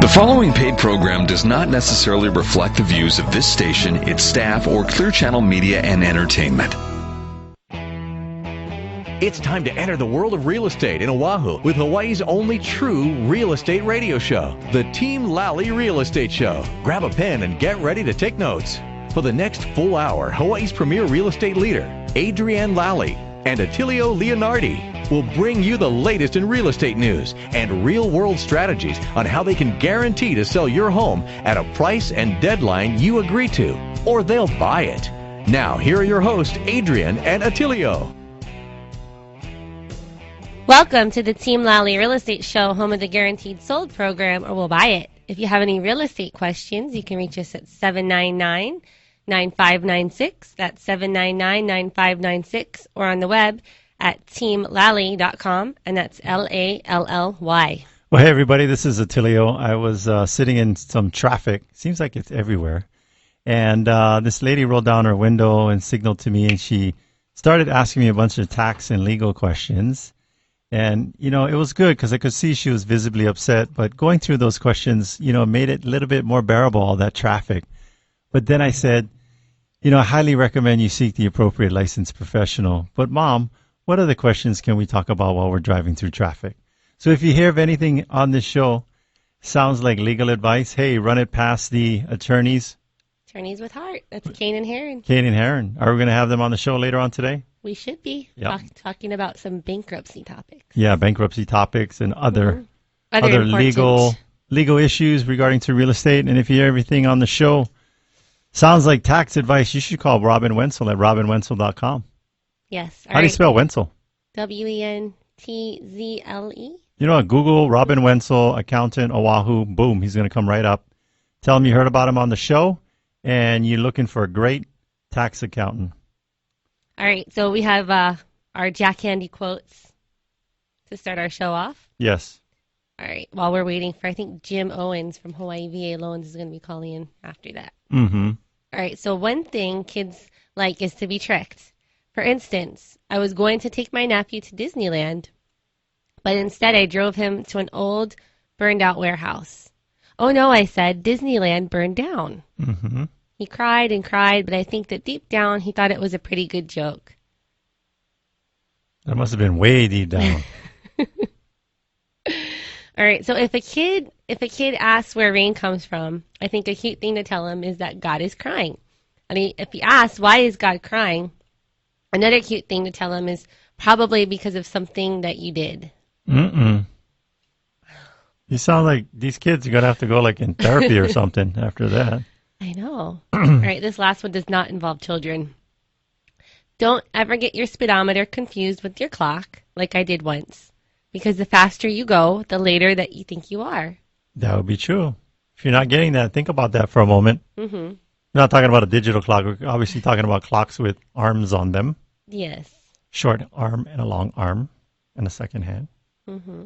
The following paid program does not necessarily reflect the views of this station, its staff, or Clear Channel Media and Entertainment. It's time to enter the world of real estate in Oahu with Hawaii's only true real estate radio show, the Team Lally Real Estate Show. Grab a pen and get ready to take notes. For the next full hour, Hawaii's premier real estate leader, ADRIENNE LALLY and Attilio Leonardi will bring you the latest in real estate news and real-world strategies on how they can guarantee to sell your home at a price and deadline you agree to, or they'll buy it. Now, here are your hosts, Adrienne and Attilio. Welcome to the Team Lally Real Estate Show, home of the Guaranteed Sold program, or we'll buy it. If you have any real estate questions, you can reach us at 799-9596. That's 799-9596, or on the web at teamlally.com, and that's Lally. Well, hey, everybody, this is Attilio. I was sitting in some traffic. Seems like it's everywhere. And this lady rolled down her window and signaled to me, and she started asking me a bunch of tax and legal questions. And, you know, it was good because I could see she was visibly upset. But going through those questions, you know, made it a little bit more bearable, all that traffic. But then I said, you know, I highly recommend you seek the appropriate licensed professional. But, Mom, what other questions can we talk about while we're driving through traffic? So if you hear of anything on this show, sounds like legal advice, hey, run it past the attorneys. Attorneys with heart. That's Cain and Heron. Cain and Heron. Are we going to have them on the show later on today? We should be talking about some bankruptcy topics. Yeah, bankruptcy topics and other legal issues regarding to real estate. And if you hear everything on the show sounds like tax advice, you should call Robin Wenzel at robinwenzel.com. Yes. How do you spell Wenzel? Wentzle. You know, Google Robin Wenzel, accountant, Oahu. Boom, he's going to come right up. Tell him you heard about him on the show, and you're looking for a great tax accountant. All right, so we have our Jack Handy quotes to start our show off. Yes. All right, while we're waiting for, I think, Jim Owens from Hawaii VA Loans is going to be calling in after that. Mm-hmm. All right, so one thing kids like is to be tricked. For instance, I was going to take my nephew to Disneyland, but instead I drove him to an old, burned-out warehouse. Oh, no, I said, Disneyland burned down. Mm-hmm. He cried and cried, but I think that deep down he thought it was a pretty good joke. That must have been way deep down. All right, so if a kid asks where rain comes from, I think a cute thing to tell him is that God is crying. I mean, if he asks, why is God crying? Another cute thing to tell him is probably because of something that you did. Mm-mm. You sound like these kids are going to have to go like in therapy or something after that. I know. All right, this last one does not involve children. Don't ever get your speedometer confused with your clock, like I did once, because the faster you go, the later that you think you are. That would be true. If you're not getting that, think about that for a moment. Mm-hmm. We're not talking about a digital clock. We're obviously talking about clocks with arms on them. Yes. Short arm and a long arm and a second hand. Mm-hmm.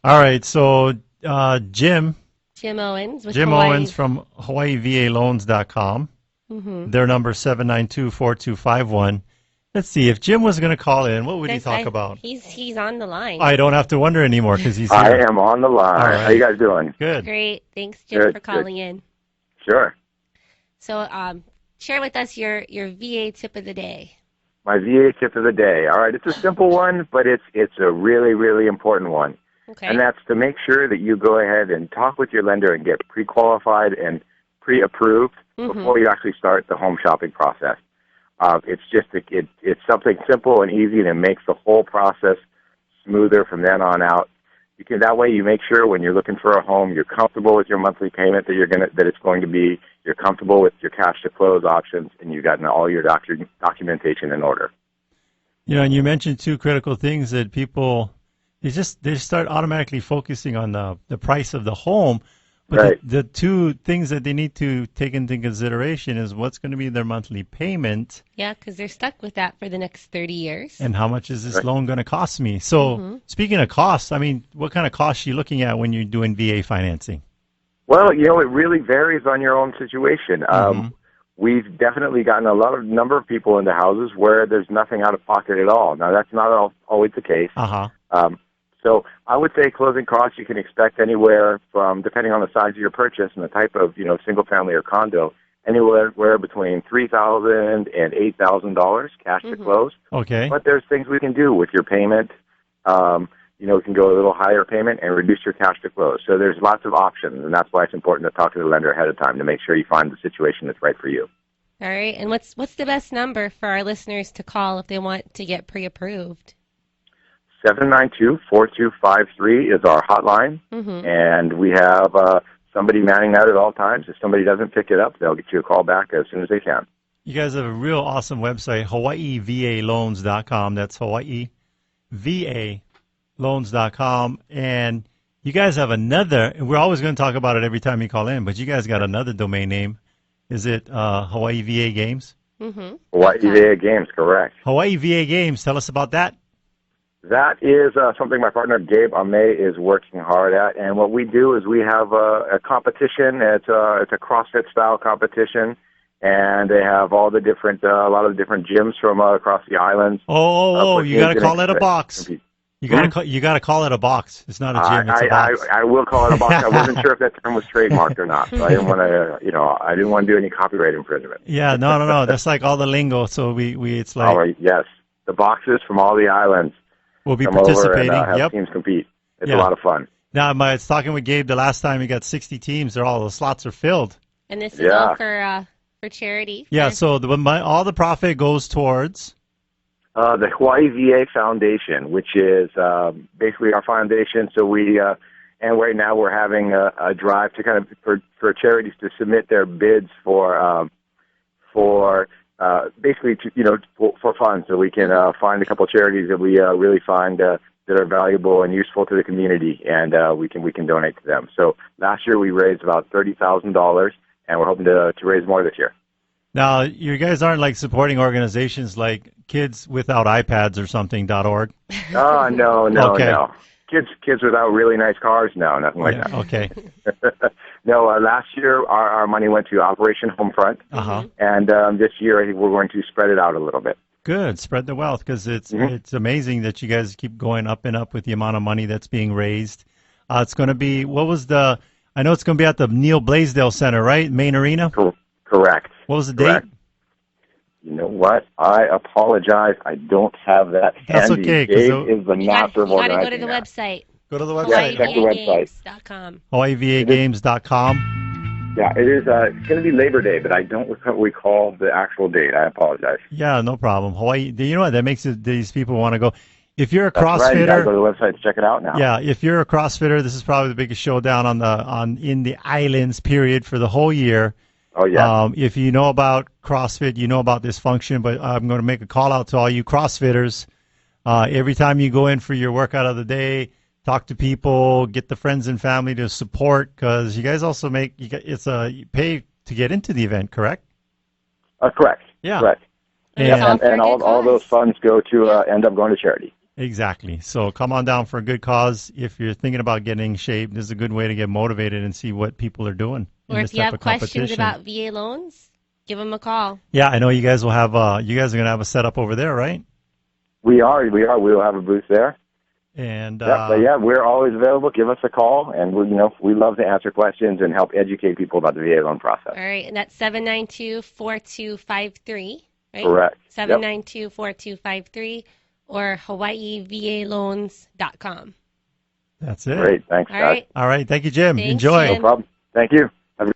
All right, so Jim Owens. Owens from HawaiiVALoans.com. Mm-hmm. Their number is 792-4251. Let's see, if Jim was going to call in, what would he talk about? He's on the line. I don't have to wonder anymore because he's here. I am on the line. All right. How you guys doing? Good. Great. Thanks, Jim, for calling in. Sure. So share with us your VA tip of the day. My VA tip of the day. All right, it's a simple one, but it's a really, really important one. Okay. And that's to make sure that you go ahead and talk with your lender and get pre-qualified and pre-approved before you actually start the home shopping process. It's just it's something simple and easy that makes the whole process smoother from then on out. That way you make sure when you're looking for a home, you're comfortable with your monthly payment that it's going to be. You're comfortable with your cash to close options, and you've gotten all your documentation in order. You know, and you mentioned two critical things that people they start automatically focusing on the price of the home. But right. the two things that they need to take into consideration is what's going to be their monthly payment. Yeah, because they're stuck with that for the next 30 years. And how much is this loan going to cost me? So speaking of costs, I mean, what kind of costs are you looking at when you're doing VA financing? Well, you know, it really varies on your own situation. We've definitely gotten a number of people into houses where there's nothing out of pocket at all. Now, that's not always the case. So I would say closing costs you can expect anywhere from, depending on the size of your purchase and the type of, single family or condo, anywhere between $3,000 and $8,000 cash to close. Okay. But there's things we can do with your payment. We can go a little higher payment and reduce your cash to close. So there's lots of options, and that's why it's important to talk to the lender ahead of time to make sure you find the situation that's right for you. All right. And what's the best number for our listeners to call if they want to get pre-approved? 792-4253 is our hotline, and we have somebody manning that at all times. If somebody doesn't pick it up, they'll get you a call back as soon as they can. You guys have a real awesome website, HawaiiVALoans.com. That's HawaiiVALoans.com. And you guys have another, and we're always going to talk about it every time you call in, but you guys got another domain name. Is it Hawaii VA Games? Hawaii VA Games, correct. Hawaii VA Games. Tell us about that. That is something my partner Gabe Ame is working hard at, and what we do is we have a competition. It's a CrossFit style competition, and they have all the different a lot of the different gyms from across the islands. You got to call it a box. You got to call it a box. It's not a gym. It's a box. I will call it a box. I wasn't sure if that term was trademarked or not, so I didn't want to I didn't want to do any copyright infringement. Yeah, no. That's like all the lingo. So we it's like. All right, yes, the boxes from all the islands. We'll be participating. Over and, have teams compete. It's a lot of fun. Now, I was talking with Gabe the last time. He got 60 teams. All the slots are filled. And this is all for charity. Yeah. So all the profit goes towards the Hawaii VA Foundation, which is basically our foundation. So we and right now we're having a drive to kind of for charities to submit their bids for basically, for funds, so we can find a couple charities that we really find that are valuable and useful to the community, and we can donate to them. So last year we raised about $30,000, and we're hoping to raise more this year. Now, you guys aren't like supporting organizations like Kids Without iPads or something.org? Oh, no. Okay. No. Kids without really nice cars? No, nothing like that. Okay. No, last year our money went to Operation Homefront, and this year I think we're going to spread it out a little bit. Good, spread the wealth, because it's amazing that you guys keep going up and up with the amount of money that's being raised. It's going to be, I know it's going to be at the Neil Blaisdell Center, right? Main Arena? Correct. What was the date? You know what? I apologize. I don't have that handy. That's okay. Dave is the master of organizing. You got to go to the website. Go to the website. Yeah, check the website. HawaiiVAGames.com. Yeah, it is. It's going to be Labor Day, but I don't recall the actual date. I apologize. Yeah, no problem. Hawaii. You know what? That makes these people want to go. If you're a CrossFitter, right. You got to go to the website to check it out now. Yeah, if you're a CrossFitter, this is probably the biggest showdown in the islands. Period for the whole year. Oh yeah. If you know about CrossFit, you know about this function. But I'm going to make a call out to all you CrossFitters. Every time you go in for your workout of the day, talk to people, get the friends and family to support, because you guys also you pay to get into the event, correct? Correct. Yeah. Correct. And all those funds go to end up going to charity. Exactly. So come on down for a good cause. If you're thinking about getting in shape, this is a good way to get motivated and see what people are doing. Or if you have questions about VA loans, give them a call. Yeah, I know you guys will have. You guys are going to have a setup over there, right? We are. We will have a booth there. And but we're always available. Give us a call, and we love to answer questions and help educate people about the VA loan process. All right, and that's 792-4253, right? Correct. 792-4253 or HawaiiVALoans.com. That's it. Great. Thanks, guys. All right. Thank you, Jim. Thanks, Enjoy. Jim. No problem. Thank you. All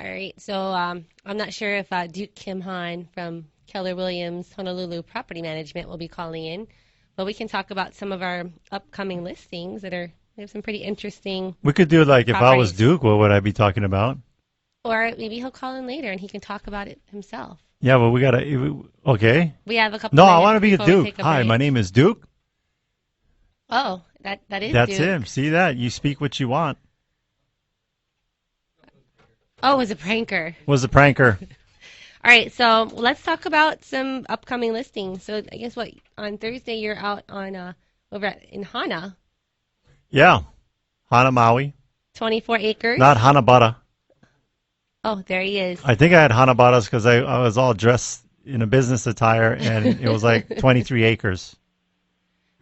right. So I'm not sure if Duke Kimhan from Keller Williams Honolulu Property Management will be calling in, but we can talk about some of our upcoming listings we have some pretty interesting. We could do like properties. If I was Duke, what would I be talking about? Or maybe he'll call in later and he can talk about it himself. Yeah, but we gotta. Okay. We have a couple. No, I want to be a Duke. Hi, my name is Duke. Oh, that's Duke. That's him. See that? You speak what you want. Oh, it was a pranker. Was a pranker. All right, so let's talk about some upcoming listings. So I guess on Thursday you're out on over in Hana. Yeah, Hana Maui. 24 acres. Not Hanabata. Oh, there he is. I think I had Hanabatas because I was all dressed in a business attire, and it was like 23 acres.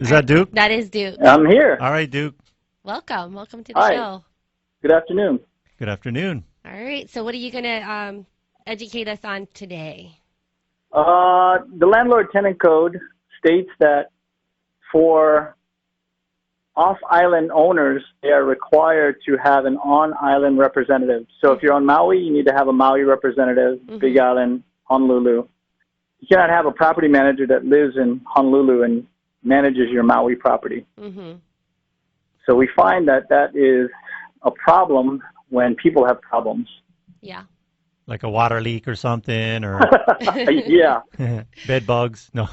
Is that Duke? That is Duke. I'm here. All right, Duke. Welcome to the Hi. show. Good afternoon. Good afternoon. All right, so what are you going to educate us on today? The landlord-tenant code states that for off-island owners, they are required to have an on-island representative. So if you're on Maui, you need to have a Maui representative, Big Island, Honolulu. You cannot have a property manager that lives in Honolulu and manages your Maui property. So we find that that is a problem when people have problems. Yeah. Like a water leak or something, or Yeah. bed bugs. No,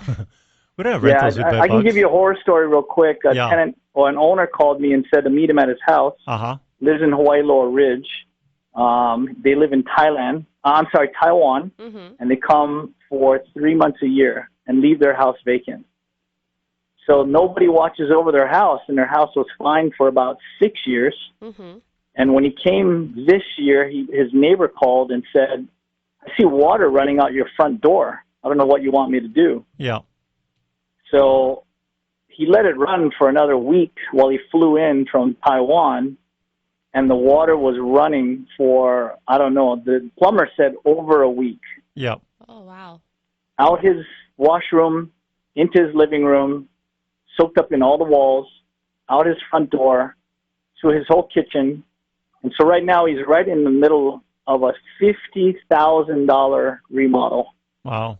we don't have rentals with bed bugs. I can give you a horror story real quick. A tenant or an owner called me and said to meet him at his house. Lives in Hawaii Lower Ridge. They live in Taiwan, and they come for 3 months a year and leave their house vacant. So nobody watches over their house, and their house was fine for about 6 years. And when he came this year, his neighbor called and said, I see water running out your front door. I don't know what you want me to do. Yeah. So he let it run for another week while he flew in from Taiwan, and the water was running for, I don't know, the plumber said over a week. Yeah. Oh, wow. Out his washroom, into his living room, soaked up in all the walls, out his front door, to his whole kitchen. And so right now he's right in the middle of a $50,000 remodel. Wow.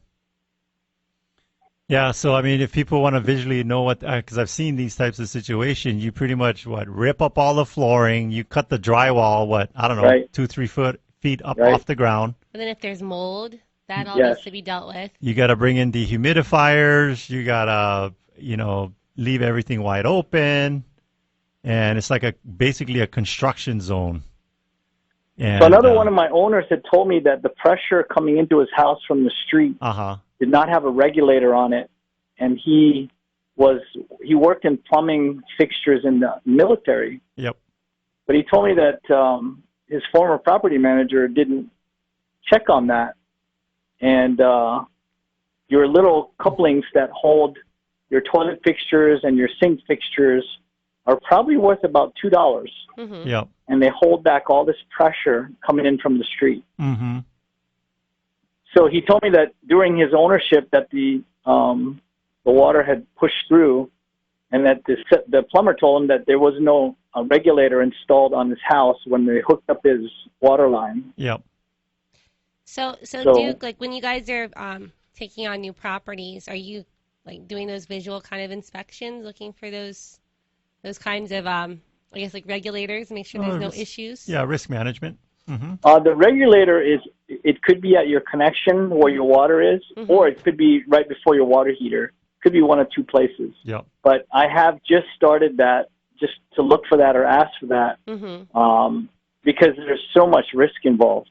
Yeah, so I mean, if people want to visually know what, because I've seen these types of situations, you pretty much, rip up all the flooring, you cut the drywall, I don't know, 2-3 feet up off the ground. And then if there's mold, that all needs to be dealt with. You got to bring in dehumidifiers, you got to, leave everything wide open. And it's like basically a construction zone. And, so another one of my owners had told me that the pressure coming into his house from the street did not have a regulator on it, and he worked in plumbing fixtures in the military. Yep. But he told me that his former property manager didn't check on that, and your little couplings that hold your toilet fixtures and your sink fixtures are probably worth about $2. Yep. And they hold back all this pressure coming in from the street. So he told me that during his ownership that the water had pushed through, and that the plumber told him that there was no regulator installed on his house when they hooked up his water line. Yep. So Duke, like when you guys are taking on new properties, are you like doing those visual kind of inspections, looking for those kinds of, I guess, like regulators, make sure there's no issues? Yeah, risk management. The regulator it could be at your connection where your water is, or it could be right before your water heater. It could be one of two places. Yep. But I have just started that, just to look for that or ask for that, because there's so much risk involved.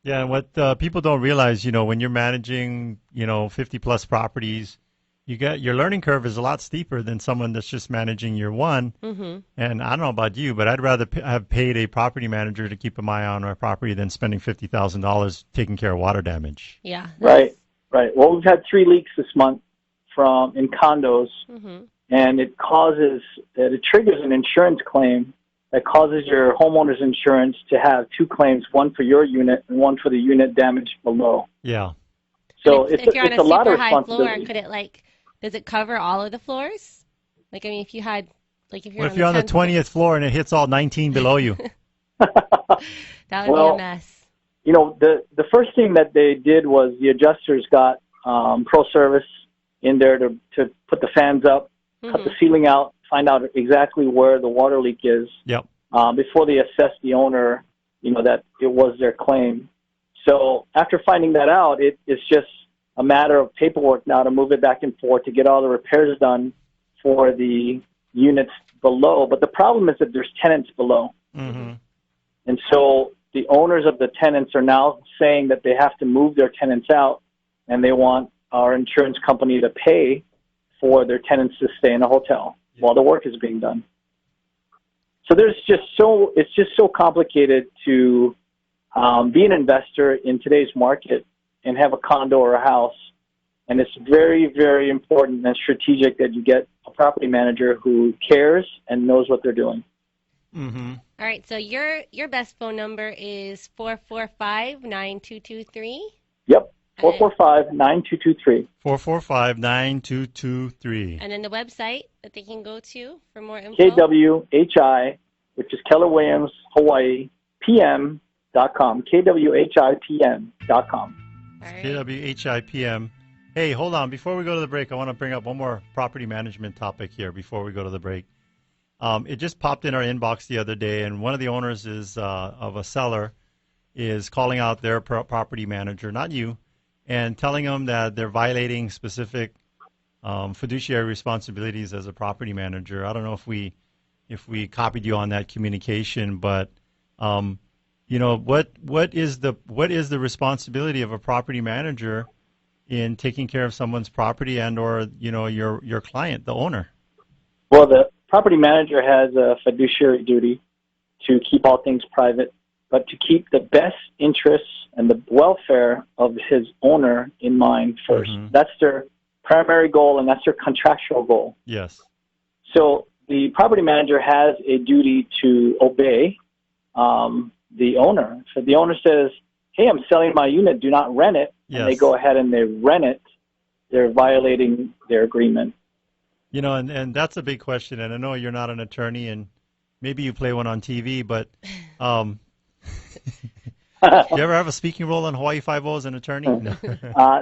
Yeah, and what people don't realize, when you're managing, 50-plus properties, your learning curve is a lot steeper than someone that's just managing your one. And I don't know about you, but I'd rather have paid a property manager to keep an eye on our property than spending $50,000 taking care of water damage. Yeah. Right. Well, we've had 3 leaks this month in condos, and it triggers an insurance claim that causes your homeowner's insurance to have 2 claims, one for your unit and one for the unit damaged below. Yeah. So if you're on a super high floor, does it cover all of the floors? Like, I mean, if you're on the 20th floor and it hits all 19 below you? That would be a mess. The first thing that they did was the adjusters got Pro Service in there to put the fans up, cut the ceiling out, find out exactly where the water leak is. Yep. Before they assess the owner, that it was their claim. So after finding that out, it's just a matter of paperwork now to move it back and forth to get all the repairs done for the units below. But the problem is that there's tenants below. And so the owners of the tenants are now saying that they have to move their tenants out, and they want our insurance company to pay for their tenants to stay in a hotel while the work is being done. So it's just so complicated to be an investor in today's market and have a condo or a house And it's very, very important and strategic that you get a property manager who cares and knows what they're doing. Mm-hmm. All right, so your best phone number is 445-9223? Yep, 445-9223. 445-9223. And then the website that they can go to for more info? KWHI, which is Keller Williams, Hawaii, PM.com. KWHIPM.com. Right. KWHIPM. Hey, hold on. Before we go to the break, I want to bring up one more property management topic here before we go to the break. It just popped in our inbox the other day, and one of the owners of a seller is calling out their property manager, not you, and telling them that they're violating specific fiduciary responsibilities as a property manager. I don't know if we copied you on that communication, but what is the responsibility of a property manager in taking care of someone's property and or your client, the owner? Well, the property manager has a fiduciary duty to keep all things private, but to keep the best interests and the welfare of his owner in mind first. Mm-hmm. That's their primary goal, and that's their contractual goal. Yes. So the property manager has a duty to obey the owner. So the owner says, hey, I'm selling my unit, do not rent it, yes, and they go ahead and they rent it, they're violating their agreement. And that's a big question, and I know you're not an attorney, and maybe you play one on TV, but do you ever have a speaking role on Hawaii Five-0 as an attorney? No.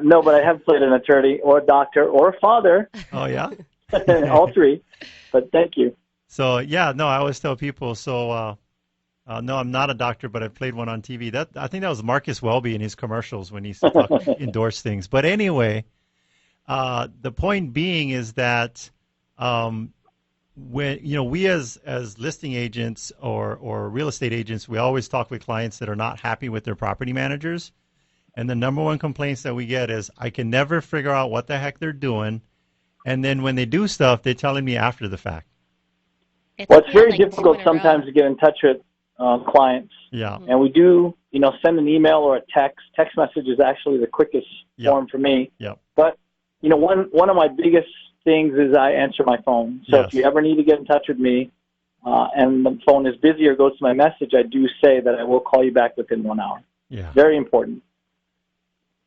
No, but I have played an attorney or a doctor or a father. Oh, yeah? All three, but thank you. So, yeah, no, I always tell people, no, I'm not a doctor, but I played one on TV. I think that was Marcus Welby in his commercials when he used to endorse things. But anyway, the point being is that when we as listing agents or real estate agents, we always talk with clients that are not happy with their property managers, and the number one complaints that we get is, I can never figure out what the heck they're doing, and then when they do stuff, they're telling me after the fact. It's very difficult sometimes to get in touch with clients. Yeah. And we do, send an email or a text. Text message is actually the quickest form for me. Yep. But, one of my biggest things is I answer my phone. So yes, if you ever need to get in touch with me and the phone is busy or goes to my message, I do say that I will call you back within 1 hour. Yeah. Very important.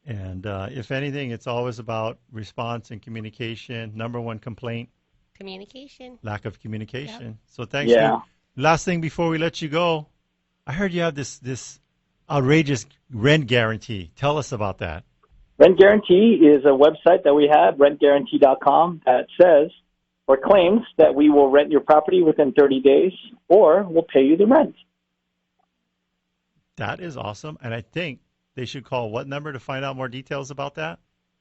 And if anything, it's always about response and communication. Number one complaint? Communication. Lack of communication. Yep. So thanks. Yeah. Last thing before we let you go, I heard you have this outrageous rent guarantee. Tell us about that. Rent Guarantee is a website that we have, rentguarantee.com, that says or claims that we will rent your property within 30 days or we'll pay you the rent. That is awesome. And I think they should call what number to find out more details about that?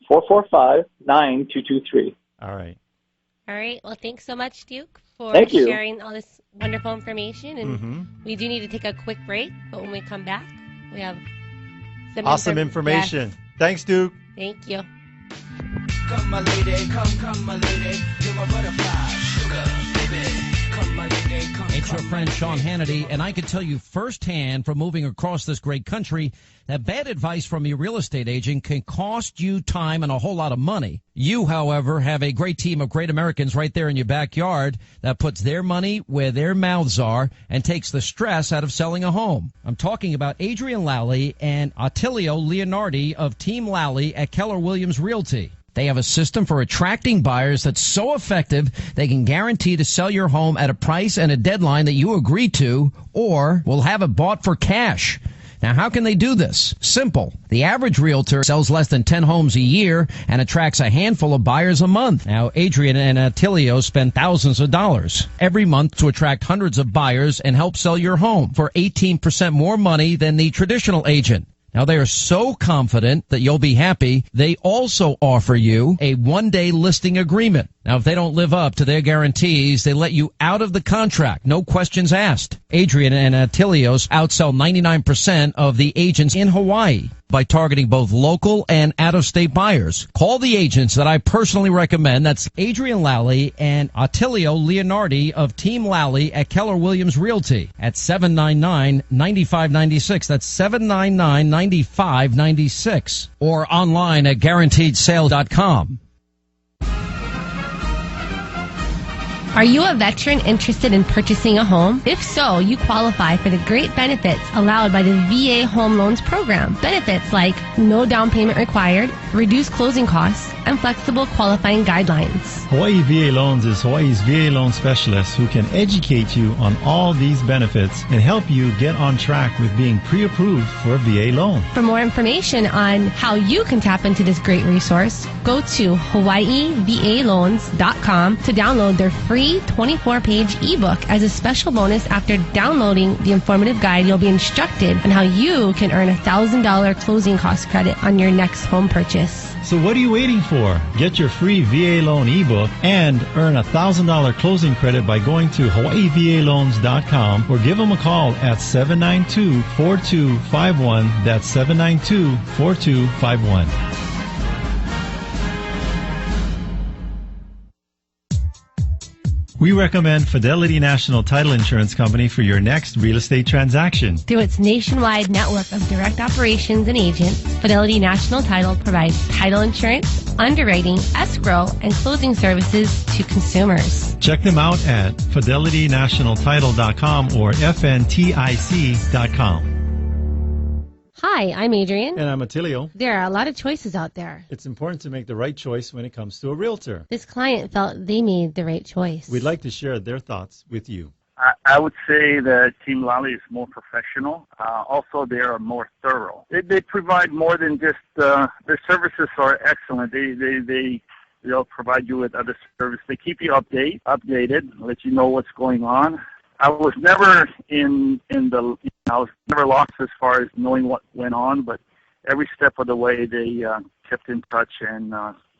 445-9223. All right. All right. Well, thanks so much, Duke, for sharing all this wonderful information. And we do need to take a quick break, but when we come back, we have some awesome information. Yes. Thanks, Duke. Thank you. Come, my lady, come, my lady. You're my butterfly, sugar, baby. Come, my lady, come. It's your friend Sean Hannity, and I can tell you firsthand from moving across this great country that bad advice from your real estate agent can cost you time and a whole lot of money. You, however, have a great team of great Americans right there in your backyard that puts their money where their mouths are and takes the stress out of selling a home. I'm talking about Adrienne Lally and Attilio Leonardi of Team Lally at Keller Williams Realty. They have a system for attracting buyers that's so effective they can guarantee to sell your home at a price and a deadline that you agree to, or will have it bought for cash. Now, how can they do this? Simple. The average realtor sells less than 10 homes a year and attracts a handful of buyers a month. Now, Adrienne and Attilio spend thousands of dollars every month to attract hundreds of buyers and help sell your home for 18% more money than the traditional agent. Now, they are so confident that you'll be happy, they also offer you a one-day listing agreement. Now, if they don't live up to their guarantees, they let you out of the contract, no questions asked. Adrienne and Attilio outsell 99% of the agents in Hawaii. by targeting both local and out-of-state buyers. Call the agents that I personally recommend. That's ADRIENNE Lally and Attilio Leonardi of Team Lally at Keller Williams Realty at 799-9596. That's 799-9596. Or online at guaranteedsale.com. Are you a veteran interested in purchasing a home? If so, you qualify for the great benefits allowed by the VA Home Loans Program. Benefits like no down payment required, reduced closing costs, and flexible qualifying guidelines. Hawaii VA Loans is Hawaii's VA loan specialist who can educate you on all these benefits and help you get on track with being pre-approved for a VA loan. For more information on how you can tap into this great resource, go to hawaiiVAloans.com to download their free 24-page ebook. As a special bonus, after downloading the informative guide, you'll be instructed on how you can earn $1,000 closing cost credit on your next home purchase. So what are you waiting for? Get your free VA loan ebook and earn $1,000 closing credit by going to hawaiiVAloans.com or give them a call at 792-4251. That's 792-4251. We recommend Fidelity National Title Insurance Company for your next real estate transaction. Through its nationwide network of direct operations and agents, Fidelity National Title provides title insurance, underwriting, escrow, and closing services to consumers. Check them out at fidelitynationaltitle.com or fntic.com. Hi, I'm Adrienne. And I'm Attilio. There are a lot of choices out there. It's important to make the right choice when it comes to a realtor. This client felt they made the right choice. We'd like to share their thoughts with you. I would say that Team Lally is more professional. Also, they are more thorough. They provide more than just their services are excellent. They'll provide you with other service. They keep you updated, let you know what's going on. I was never I was never lost as far as knowing what went on, but every step of the way they kept in touch and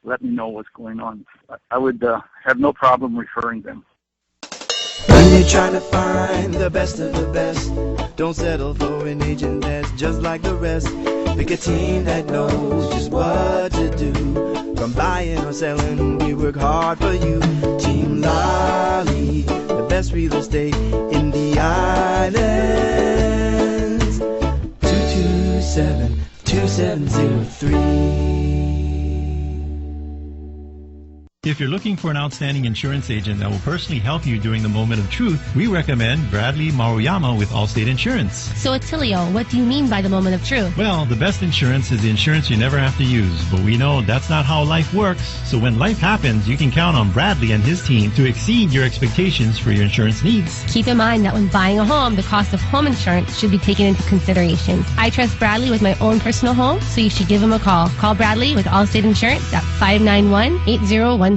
let me know what's going on. I would have no problem referring them. When you're trying to find the best of the best, don't settle for an agent that's just like the rest. Pick a team that knows just what to do. From buying or selling, we work hard for you. Team Lally, the best real estate in the islands. 227-2703. If you're looking for an outstanding insurance agent that will personally help you during the moment of truth, we recommend Bradley Maruyama with Allstate Insurance. So, Attilio, what do you mean by the moment of truth? Well, the best insurance is the insurance you never have to use, but we know that's not how life works. So when life happens, you can count on Bradley and his team to exceed your expectations for your insurance needs. Keep in mind that when buying a home, the cost of home insurance should be taken into consideration. I trust Bradley with my own personal home, so you should give him a call. Call Bradley with Allstate Insurance at 591-8016.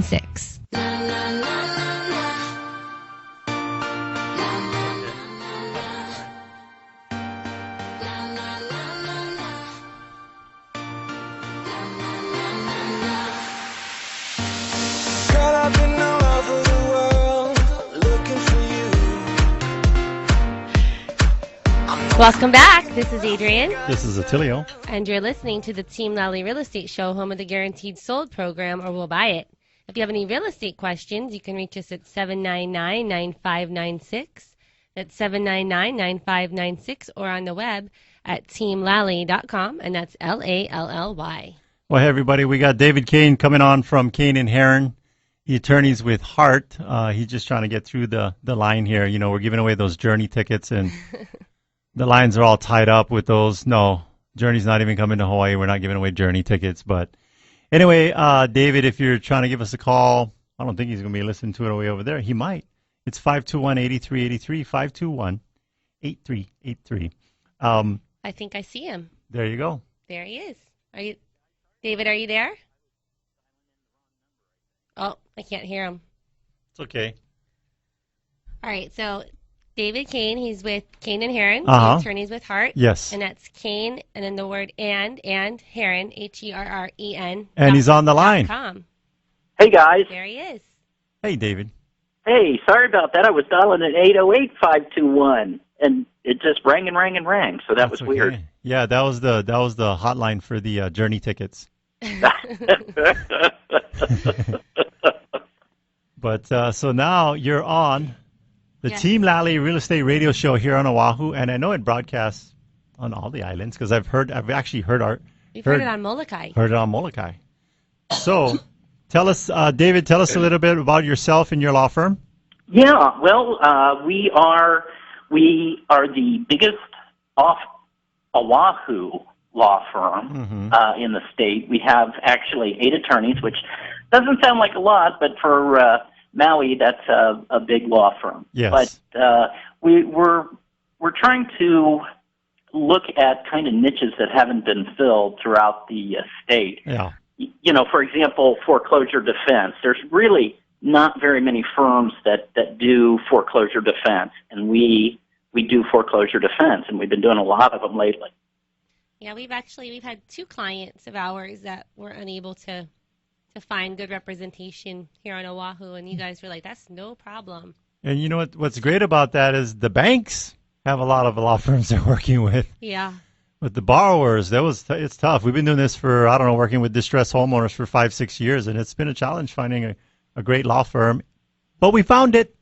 Welcome back. This is Adrienne. This is Attilio. And you're listening to the Team Lally Real Estate Show, home of the Guaranteed Sold program, or We'll Buy It. If you have any real estate questions, you can reach us at 799-9596. That's 799-9596, or on the web at teamlally.com, and that's Lally. Well, hey, everybody. We got David Cain coming on from Cain and Heron. The attorney's with Hart. He's just trying to get through the line here. You know, we're giving away those Journey tickets, and the lines are all tied up with those. No, Journey's not even coming to Hawaii. We're not giving away Journey tickets. But anyway, David, if you're trying to give us a call, I don't think he's going to be listening to it way over there. He might. It's 521-8383, 521-8383. I think I see him. There you go. There he is. David, are you there? Oh, I can't hear him. It's okay. All right, so David Cain, he's with Cain and Heron. Uh-huh. The attorney's with Hart. Yes. And that's Cain, and then the word and Heron, Herren. And he's on the line. Hey, guys. There he is. Hey, David. Hey, sorry about that. I was dialing at 808-521, and it just rang and rang and rang, so that was okay. weird. Yeah, that was the hotline for the journey tickets. But so now you're on the Team Lally Real Estate Radio Show here on Oahu, and I know it broadcasts on all the islands because I've actually heard We've heard it on Molokai. Heard it on Molokai. So, tell us, David, tell us a little bit about yourself and your law firm. Yeah, well, we are the biggest off Oahu law firm in the state. We have actually 8 attorneys, which doesn't sound like a lot, but for Maui, that's a big law firm. Yes. But we're trying to look at kind of niches that haven't been filled throughout the state. Yeah. You know, for example, foreclosure defense. There's really not very many firms that do foreclosure defense, and we do foreclosure defense, and we've been doing a lot of them lately. Yeah, we've had 2 clients of ours that were unable to find good representation here on Oahu, and you guys were like, that's no problem. And you know what's great about that is the banks have a lot of law firms they're working with. Yeah. With the borrowers, it's tough. We've been doing this for, I don't know, working with distressed homeowners for 5-6 years, and it's been a challenge finding a great law firm. But we found it.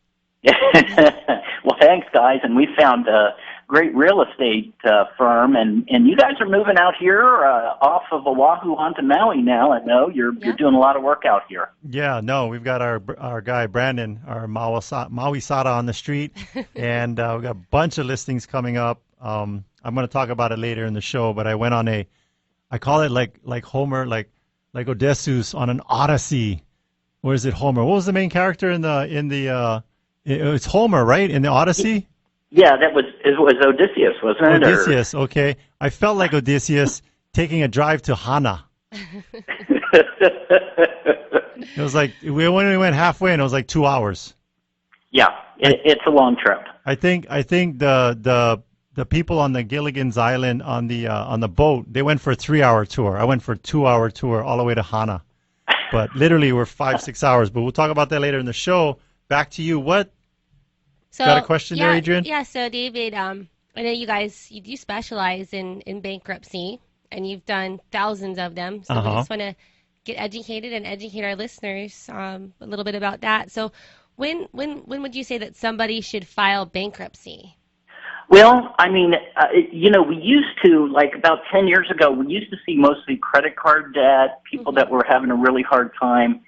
Well, thanks, guys. And we found a great real estate firm, and you guys are moving out here off of Oahu onto Maui now. I know you're doing a lot of work out here. Yeah, no, we've got our guy Brandon, our Maui Sada on the street, and we've got a bunch of listings coming up. I'm going to talk about it later in the show, but I went on I call it like Homer, like Odysseus on an Odyssey. Or is it Homer? What was the main character in the it's Homer, right? In the Odyssey? Yeah, it was Odysseus, wasn't it? Odysseus, okay. I felt like Odysseus taking a drive to Hana. It was like we went halfway, and it was like 2 hours. Yeah, it's a long trip. I think the people on the Gilligan's Island on the boat, they went for a 3-hour tour. I went for a 2-hour tour all the way to Hana. But literally we're 5-6 hours. But we'll talk about that later in the show. Back to you. What? So, got a question there, Adrienne? Yeah, so David, I know you do specialize in bankruptcy, and you've done thousands of them. So we just want to get educated and educate our listeners a little bit about that. So when would you say that somebody should file bankruptcy? Well, I mean, we used to, like about 10 years ago, we used to see mostly credit card debt, people that were having a really hard time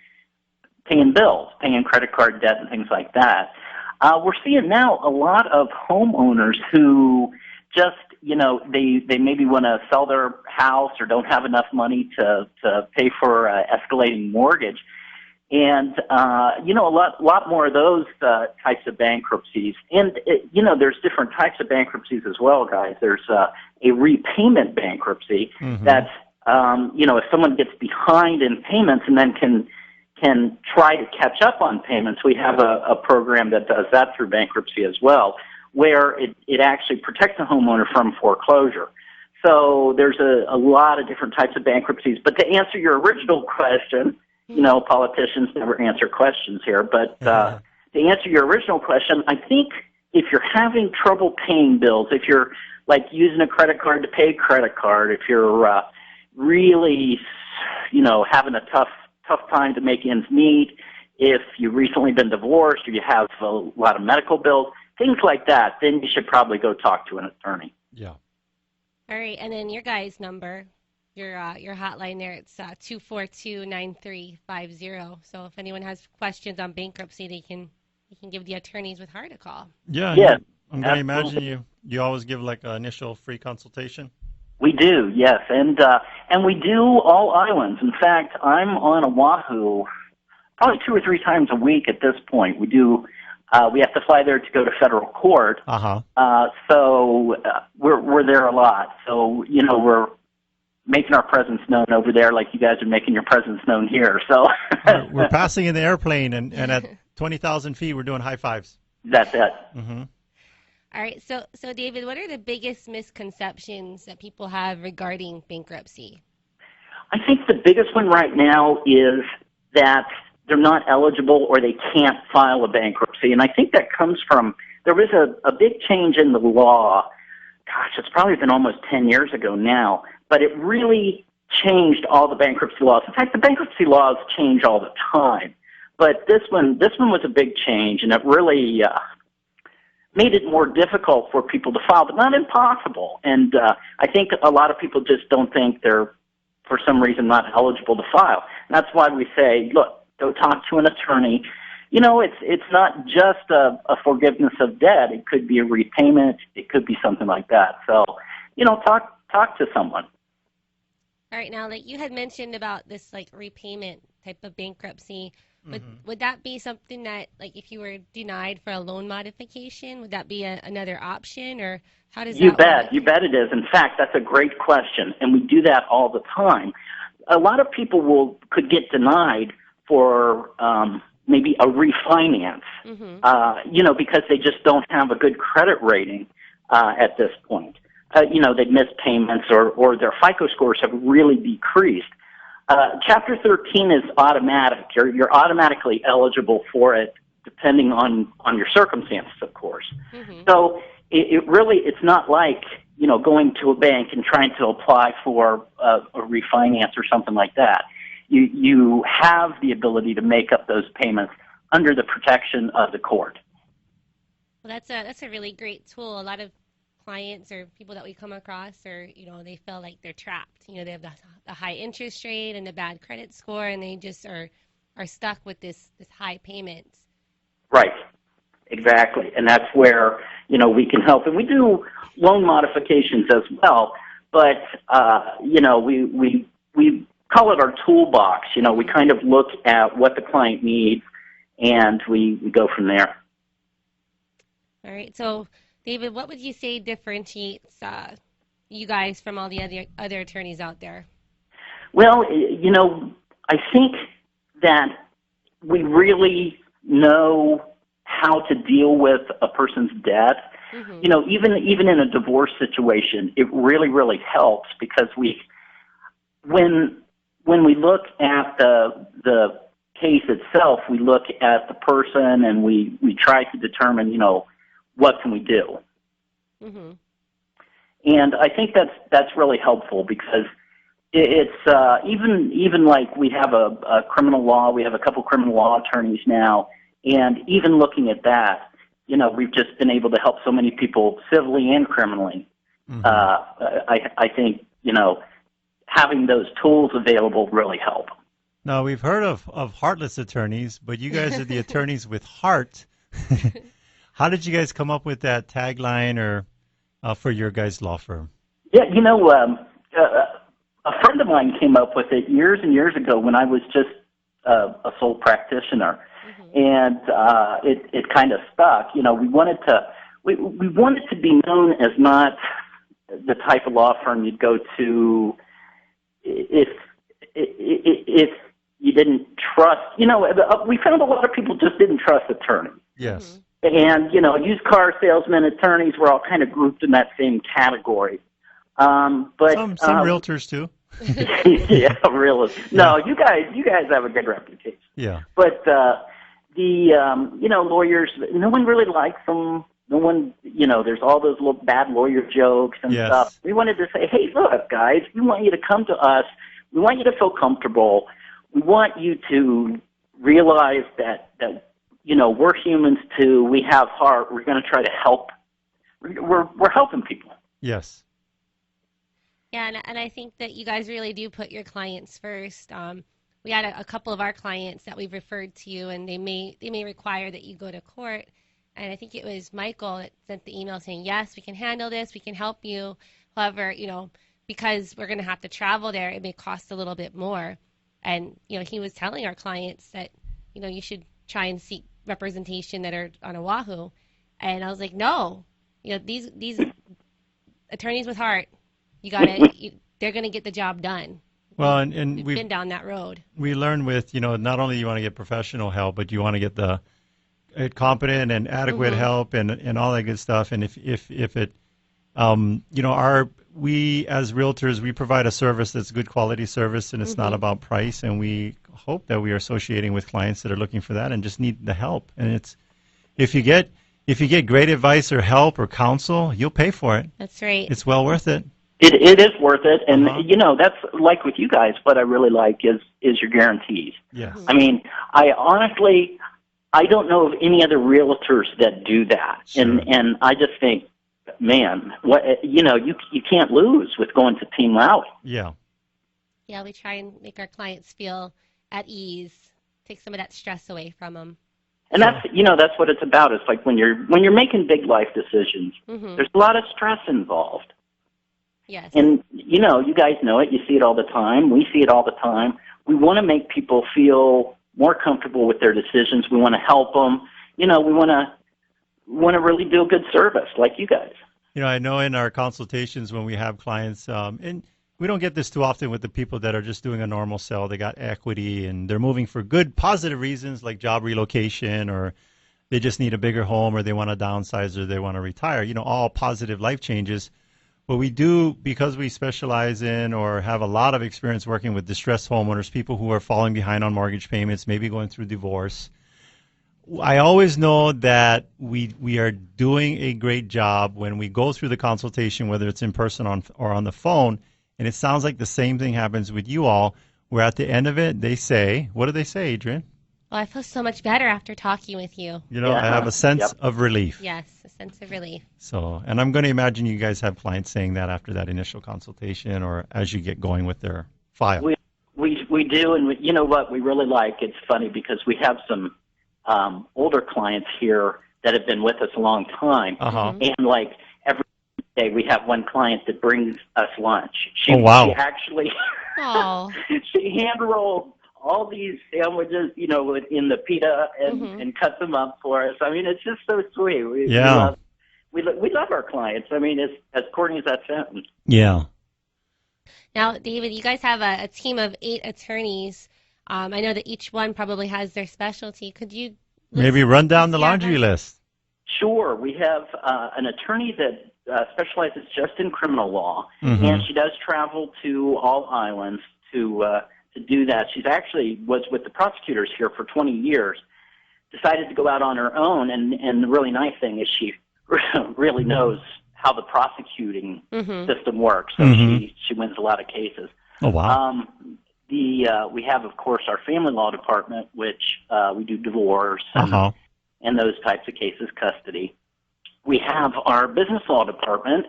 paying bills, paying credit card debt and things like that. We're seeing now a lot of homeowners who just, they maybe want to sell their house or don't have enough money to pay for escalating mortgage. And, a lot more of those types of bankruptcies. And, there's different types of bankruptcies as well, guys. There's a repayment bankruptcy that's, if someone gets behind in payments and then can try to catch up on payments, we have a program that does that through bankruptcy as well, where it actually protects the homeowner from foreclosure. So there's a lot of different types of bankruptcies. But to answer your original question, politicians never answer questions here, but to answer your original question, I think if you're having trouble paying bills, if you're like using a credit card to pay a credit card, if you're really, having a tough time to make ends meet, if you've recently been divorced or you have a lot of medical bills, things like that, then you should probably go talk to an attorney. Yeah. All right, and then your guy's number, your hotline there, it's 242-9350. So if anyone has questions on bankruptcy, they can give the attorneys with Hart a call. Yeah. I'm going to imagine you always give like an initial free consultation. We do, yes, and we do all islands. In fact, I'm on Oahu probably 2 or 3 times a week at this point. We do. We have to fly there to go to federal court. So we're there a lot. So we're making our presence known over there, like you guys are making your presence known here. So we're passing in the airplane, and at 20,000 feet, we're doing high fives. That's it. Mm-hmm. All right, so David, what are the biggest misconceptions that people have regarding bankruptcy? I think the biggest one right now is that they're not eligible or they can't file a bankruptcy. And I think that comes from, there was a big change in the law gosh, it's probably been almost 10 years ago now, but it really changed all the bankruptcy laws. In fact, the bankruptcy laws change all the time. But this one was a big change, and it really made it more difficult for people to file, but not impossible. And I think a lot of people just don't think they're, for some reason, not eligible to file. And that's why we say, look, go talk to an attorney. You know, it's not just a forgiveness of debt. It could be a repayment. It could be something like that. So, you know, talk to someone. All right, now, like you had mentioned about this, like, repayment type of bankruptcy, would that be something that, like, if you were denied for a loan modification, would that be another option, or how does that work? You bet it is. In fact, that's a great question, and we do that all the time. A lot of people could get denied for maybe a refinance, you know, because they just don't have a good credit rating at this point. You know, they've missed payments or their FICO scores have really decreased. Chapter 13 is automatic. You're automatically eligible for it depending on your circumstances, of course. So it's not like, you know, going to a bank and trying to apply for a refinance or something like that. You have the ability to make up those payments under the protection of the court. Well, that's a really great tool. A lot of clients or people that we come across are, you know, they feel like they're trapped. You know, they have the high interest rate and a bad credit score, and they just are stuck with this high payments. Right. Exactly. And that's where, you know, we can help. And we do loan modifications as well, but, you know, we call it our toolbox. You know, we kind of look at what the client needs, and we go from there. All right. So, David, what would you say differentiates you guys from all the other attorneys out there? Well, you know, I think that we really know how to deal with a person's debt. You know, even in a divorce situation, it really, really helps because when we look at the case itself, we look at the person and we try to determine, you know, what can we do? And I think that's really helpful because it's even like we have a criminal law, we have a couple criminal law attorneys now, and even looking at that, you know, we've just been able to help so many people civilly and criminally. I think, you know, having those tools available really help. Now, we've heard of heartless attorneys, but you guys are the attorneys with heart. How did you guys come up with that tagline or for your guys' law firm? Yeah, you know, a friend of mine came up with it years and years ago when I was just a sole practitioner, and it kind of stuck. You know, we wanted to be known as not the type of law firm you'd go to if you didn't trust. You know, we found a lot of people just didn't trust attorneys. Yes. And, you know, used car salesmen, attorneys were all kind of grouped in that same category. But some realtors too. Yeah, really. No, you guys have a good reputation. Yeah. But you know, lawyers, no one really likes them. No one, you know, there's all those little bad lawyer jokes and stuff. We wanted to say, hey, look, guys, we want you to come to us. We want you to feel comfortable. We want you to realize that you know, we're humans too. We have heart. We're going to try to help. We're helping people. Yes. Yeah, and I think that you guys really do put your clients first. We had a couple of our clients that we've referred to you, and they may require that you go to court. And I think it was Michael that sent the email saying, yes, we can handle this. We can help you. However, you know, because we're going to have to travel there, it may cost a little bit more. And, you know, he was telling our clients that, you know, you should try and seek representation that are on Oahu. And I was like, no, you know, these attorneys with heart, they're going to get the job done. Well, and we've been down that road. We learn with, you know, not only you want to get professional help, but you want to get the competent and adequate help and all that good stuff. And if it, you know, we as realtors, we provide a service that's good quality service, and it's not about price. And we hope that we are associating with clients that are looking for that and just need the help. And it's, if you get if you get great advice or help or counsel, you'll pay for it. That's right. It's well worth it. It is worth it, and that's like with you guys. What I really like is your guarantees. Yes. I mean, I honestly, I don't know of any other realtors that do that, Sure. and I just think, man, what you can't lose with going to Team Lally. Yeah. Yeah, we try and make our clients feel at ease, take some of that stress away from them. And that's what it's about. It's like when you're making big life decisions, there's a lot of stress involved. Yes. And, you guys know it. You see it all the time. We see it all the time. We want to make people feel more comfortable with their decisions. We want to help them. We want to really do a good service like you guys. I know in our consultations when we have clients, and we don't get this too often with the people that are just doing a normal sell. They got equity and they're moving for good, positive reasons like job relocation, or they just need a bigger home, or they want to downsize, or they want to retire, all positive life changes. What we do, because we specialize in or have a lot of experience working with distressed homeowners, people who are falling behind on mortgage payments, maybe going through divorce, I always know that we are doing a great job when we go through the consultation, whether it's in person or on the phone, and it sounds like the same thing happens with you all, where at the end of it, they say, what do they say, Adrienne? Well, I feel so much better after talking with you. I have a sense of relief. Yes, a sense of relief. So, and I'm going to imagine you guys have clients saying that after that initial consultation or as you get going with their file. We do, and you know what we really like? It's funny because we have some older clients here that have been with us a long time, and like every day we have one client that brings us lunch. She actually she hand rolls all these sandwiches, in the pita and cuts them up for us. I mean, it's just so sweet. We love our clients. I mean, it's as corny as that sounds. Yeah. Now, David, you guys have a team of 8 attorneys. I know that each one probably has their specialty. Could you maybe run down the laundry list? Sure. We have an attorney that specializes just in criminal law, and she does travel to all islands to do that. She's actually was with the prosecutors here for 20 years, decided to go out on her own, and the really nice thing is she really knows how the prosecuting system works, so she wins a lot of cases. Oh, wow. We have, of course, our family law department, which we do divorce and those types of cases, custody. We have our business law department,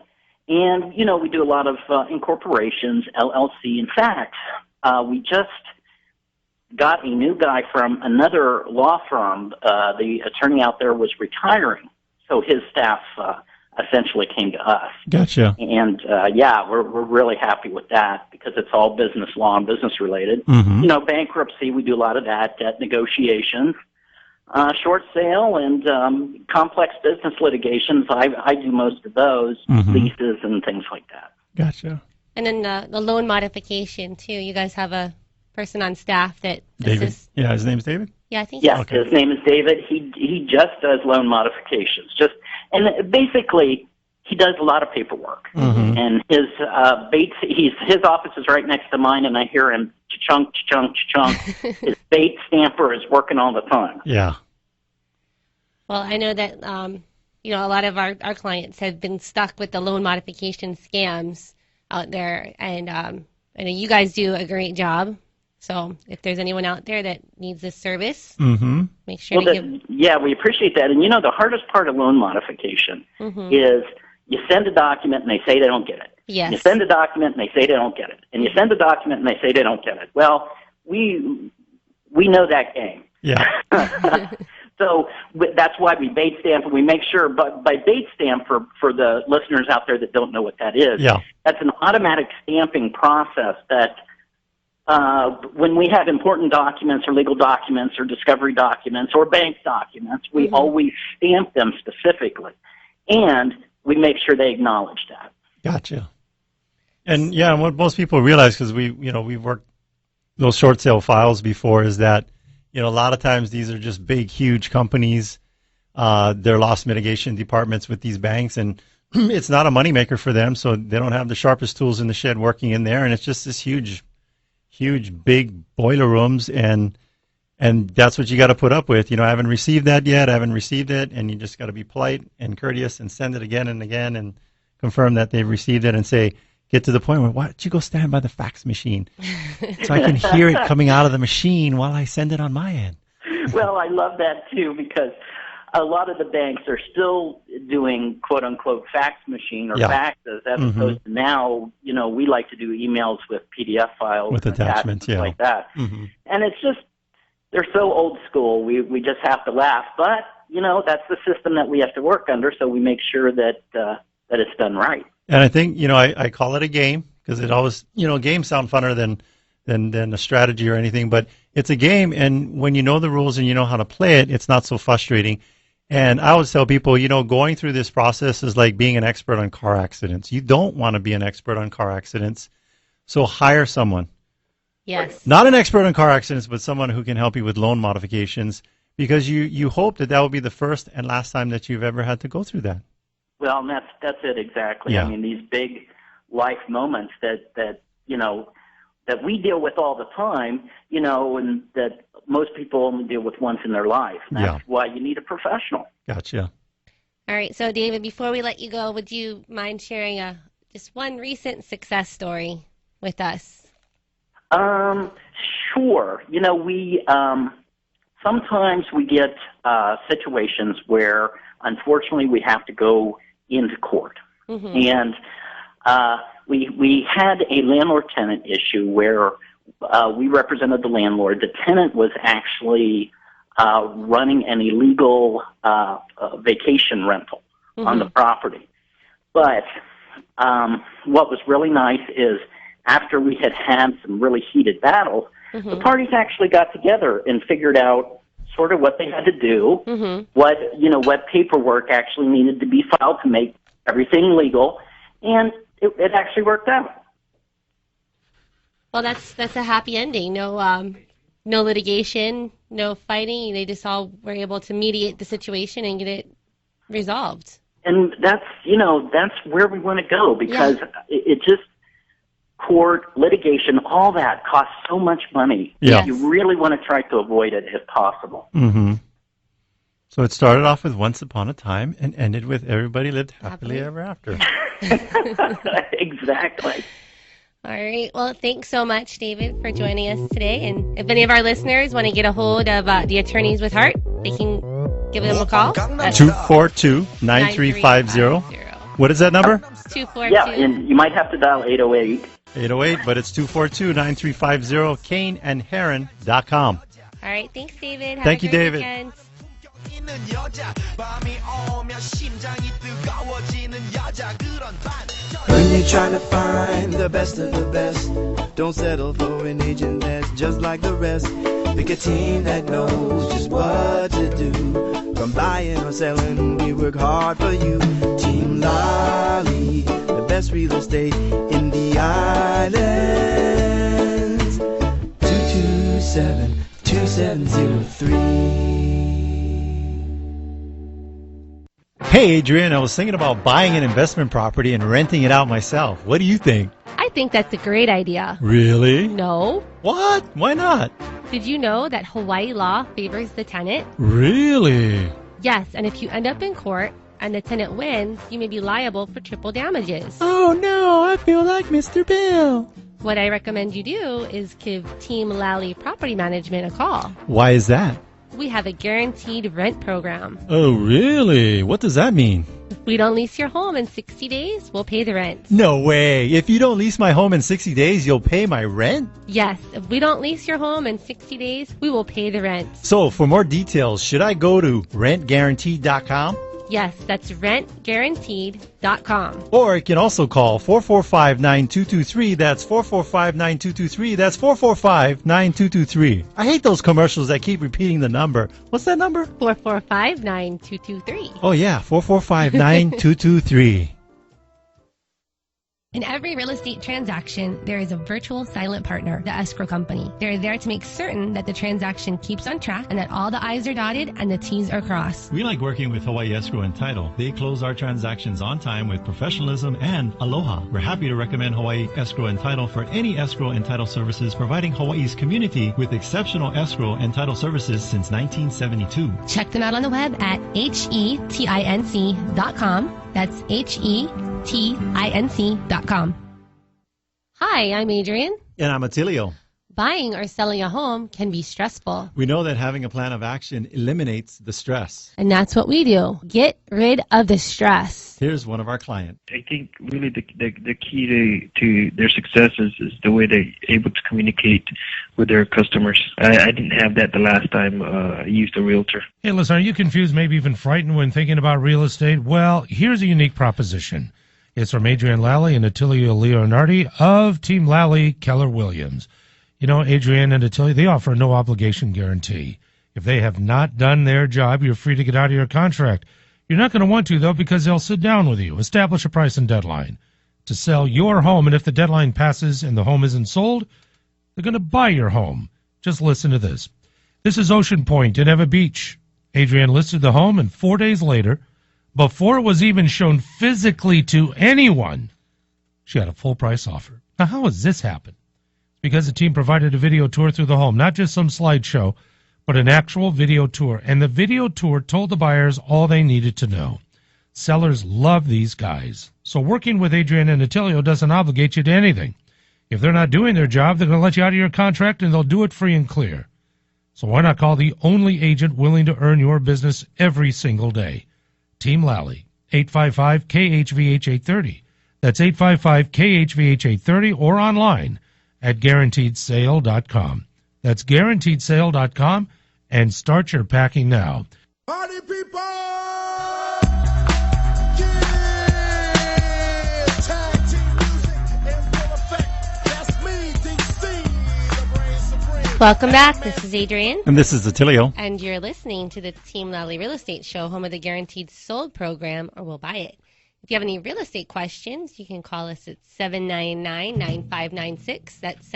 and, we do a lot of incorporations, LLC. In fact, we just got a new guy from another law firm. The attorney out there was retiring, so his staff essentially came to us. Gotcha. And, we're really happy with that because it's all business law and business related. Bankruptcy, we do a lot of that, debt negotiations, short sale, and complex business litigations. I do most of those, leases and things like that. Gotcha. And then the loan modification, too. You guys have a person on staff that David. Yeah, his name's David? Yeah, I think yes, his name is David. He just does loan modifications. And basically, he does a lot of paperwork. And his his office is right next to mine, and I hear him chunk, chunk, chunk. His bait stamper is working all the time. Yeah. Well, I know that a lot of our clients have been stuck with the loan modification scams out there, and I know you guys do a great job. So if there's anyone out there that needs this service, make sure to give. Yeah, we appreciate that. And the hardest part of loan modification is you send a document and they say they don't get it. Yes. You send a document and they say they don't get it. And you send a document and they say they don't get it. Well, we know that game. Yeah. So that's why we bait stamp, and we make sure, but by bait stamp, for the listeners out there that don't know what that is, that's an automatic stamping process that when we have important documents or legal documents or discovery documents or bank documents, we always stamp them specifically, and we make sure they acknowledge that. Gotcha. And what most people realize, because we've worked those short sale files before, is that a lot of times these are just big, huge companies. They're loss mitigation departments with these banks, and it's not a moneymaker for them, so they don't have the sharpest tools in the shed working in there, and it's just this huge, big boiler rooms, and And that's what you got to put up with. I haven't received that yet. I haven't received it. And you just got to be polite and courteous and send it again and again and confirm that they've received it and get to the point where, why don't you go stand by the fax machine so I can hear it coming out of the machine while I send it on my end. Well, I love that, too, because a lot of the banks are still doing quote-unquote fax machine or faxes as opposed to now, we like to do emails with PDF files. With attachments, like that. And it's just, they're so old school, we just have to laugh. But, that's the system that we have to work under, so we make sure that it's done right. And I think, I call it a game because it always, games sound funner than a strategy or anything, but it's a game, and when you know the rules and you know how to play it, it's not so frustrating. And I always tell people, going through this process is like being an expert on car accidents. You don't want to be an expert on car accidents, so hire someone. Yes. Not an expert on car accidents, but someone who can help you with loan modifications, because you hope that will be the first and last time that you've ever had to go through that. Well, and that's it exactly. Yeah. I mean, these big life moments that we deal with all the time, and that most people only deal with once in their life. And that's why you need a professional. Gotcha. All right. So, David, before we let you go, would you mind sharing just one recent success story with us? Sure. We sometimes we get situations where, unfortunately, we have to go into court. And we had a landlord-tenant issue where we represented the landlord. The tenant was actually running an illegal vacation rental on the property. But what was really nice is after we had some really heated battles, the parties actually got together and figured out sort of what they had to do, what paperwork actually needed to be filed to make everything legal, and it actually worked out. Well, that's a happy ending. No litigation, no fighting. They just all were able to mediate the situation and get it resolved. And that's where we want to go, because it just, court, litigation, all that costs so much money. Yeah. You really want to try to avoid it if possible. So it started off with Once Upon a Time and ended with Everybody Lived Happily Ever After. Exactly. All right. Well, thanks so much, David, for joining us today. And if any of our listeners want to get a hold of the Attorneys with Heart, they can give them a call. 242-9350. What is that number? 242. Yeah, and you might have to dial 808. 808, but it's 242-9350, KaneandHeron.com. All right. Thanks, David. Have Thank a you, great David. Weekend. When you're trying to find the best of the best, don't settle for an agent that's just like the rest. Pick a team that knows just what to do. From buying or selling, we work hard for you. Team Lally, the best real estate in the islands. 227-2703. Hey, Adrienne, I was thinking about buying an investment property and renting it out myself. What do you think? I think that's a great idea. Really? No. What? Why not? Did you know that Hawaii law favors the tenant? Really? Yes, and if you end up in court and the tenant wins, you may be liable for triple damages. Oh, no, I feel like Mr. Bill. What I recommend you do is give Team Lally Property Management a call. Why is that? We have a guaranteed rent program. Oh, really? What does that mean? If we don't lease your home in 60 days, we'll pay the rent. No way. If you don't lease my home in 60 days, you'll pay my rent? Yes. If we don't lease your home in 60 days, we will pay the rent. So, for more details, should I go to rentguaranteed.com? Yes, that's rentguaranteed.com. Or you can also call 445-9223. That's 445-9223. That's 445-9223. I hate those commercials that keep repeating the number. What's that number? 445-9223. Oh, yeah, 445-9223. In every real estate transaction, there is a virtual silent partner, the escrow company. They're there to make certain that the transaction keeps on track and that all the I's are dotted and the T's are crossed. We like working with Hawaii Escrow and Title. They close our transactions on time with professionalism and aloha. We're happy to recommend Hawaii Escrow and Title for any escrow and title services, providing Hawaii's community with exceptional escrow and title services since 1972. Check them out on the web at hetinc.com. That's hetinc.com. Hi, I'm Adrienne. And I'm Attilio. Buying or selling a home can be stressful. We know that having a plan of action eliminates the stress. And that's what we do. Get rid of the stress. Here's one of our clients. I think really the key to their success is the way they're able to communicate with their customers. I didn't have that the last time I used a realtor. Hey, listen, are you confused, maybe even frightened when thinking about real estate? Well, here's a unique proposition. It's from Adrienne Lally and Attilio Leonardi of Team Lally, Keller Williams. You know, Adrienne and Attilio, they offer a no-obligation guarantee. If they have not done their job, you're free to get out of your contract. You're not going to want to, though, because they'll sit down with you, establish a price and deadline to sell your home, and if the deadline passes and the home isn't sold, they're going to buy your home. Just listen to this. This is Ocean Point in Eva Beach. Adrienne listed the home, and 4 days later, before it was even shown physically to anyone, she had a full-price offer. Now, how has this happened? Because the team provided a video tour through the home, not just some slideshow, but an actual video tour. And the video tour told the buyers all they needed to know. Sellers love these guys. So working with Adrienne and Attilio doesn't obligate you to anything. If they're not doing their job, they're going to let you out of your contract, and they'll do it free and clear. So why not call the only agent willing to earn your business every single day? Team Lally, 855-KHVH-830. That's 855-KHVH-830 or online at guaranteedsale.com. That's guaranteedsale.com, and start your packing now. Party people! Welcome back. This is Adrienne. And this is Attilio. And you're listening to the Team Lally Real Estate Show, home of the Guaranteed Sold program, or We'll Buy It. If you have any real estate questions, you can call us at 799-9596. That's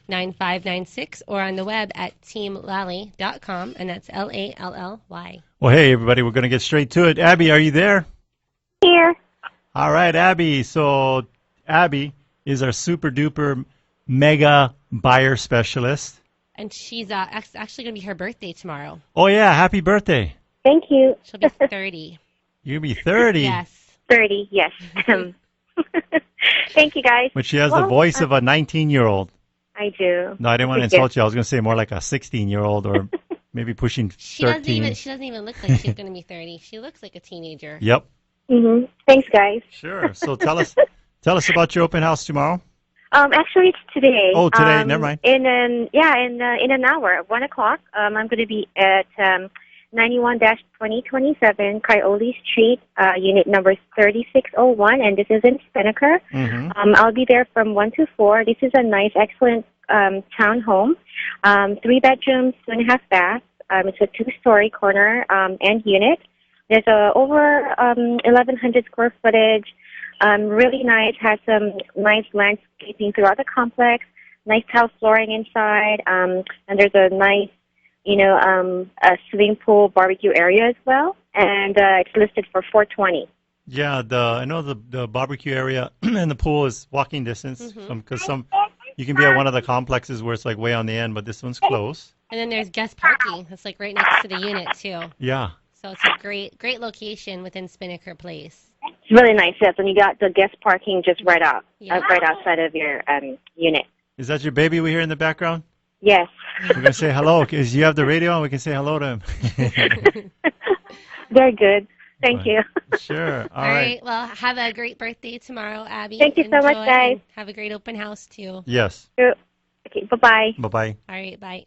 799-9596, or on the web at teamlally.com, and that's Lally. Well, hey, everybody, we're going to get straight to it. Abby, are you there? Here. All right, Abby. So Abby is our super-duper mega buyer specialist. And she's actually going to be her birthday tomorrow. Oh, yeah. Happy birthday. Thank you. She'll be 30. You'll be 30. Yes. 30, yes. Thank you, guys. But she has the voice of a 19-year-old. I do. No, I didn't want to insult you. I was going to say more like a 16-year-old or maybe pushing 13. She doesn't even look like she's going to be 30. She looks like a teenager. Yep. Mm-hmm. Thanks, guys. Sure. So tell us about your open house tomorrow. Actually, it's today. Oh, today. Never mind. In an hour, at 1 o'clock. I'm going to be at 91-2027 Coyote Street, unit number 3601, and this is in Spinnaker. Mm-hmm. I'll be there from 1 to 4. This is a nice, excellent townhome. 3 bedrooms, 2.5 baths. It's a 2-story corner and unit. There's over 1,100 square footage. Really nice. Has some nice landscaping throughout the complex. Nice tile flooring inside. And there's a nice, a swimming pool, barbecue area as well. And it's listed for $420. Yeah, I know the barbecue area and the pool is walking distance. Because you can be at one of the complexes where it's like way on the end, but this one's close. And then there's guest parking. That's like right next to the unit too. Yeah. So it's a great location within Spinnaker Place. It's really nice, yes. And you got the guest parking just right outside of your unit. Is that your baby we hear in the background? Yes. We're going to say hello because you have the radio on. We can say hello to him. Very good. Thank you. Sure. All right. Well, have a great birthday tomorrow, Abby. Thank you so much, guys. Have a great open house, too. Yes. Okay, bye-bye. Bye-bye. All right, bye.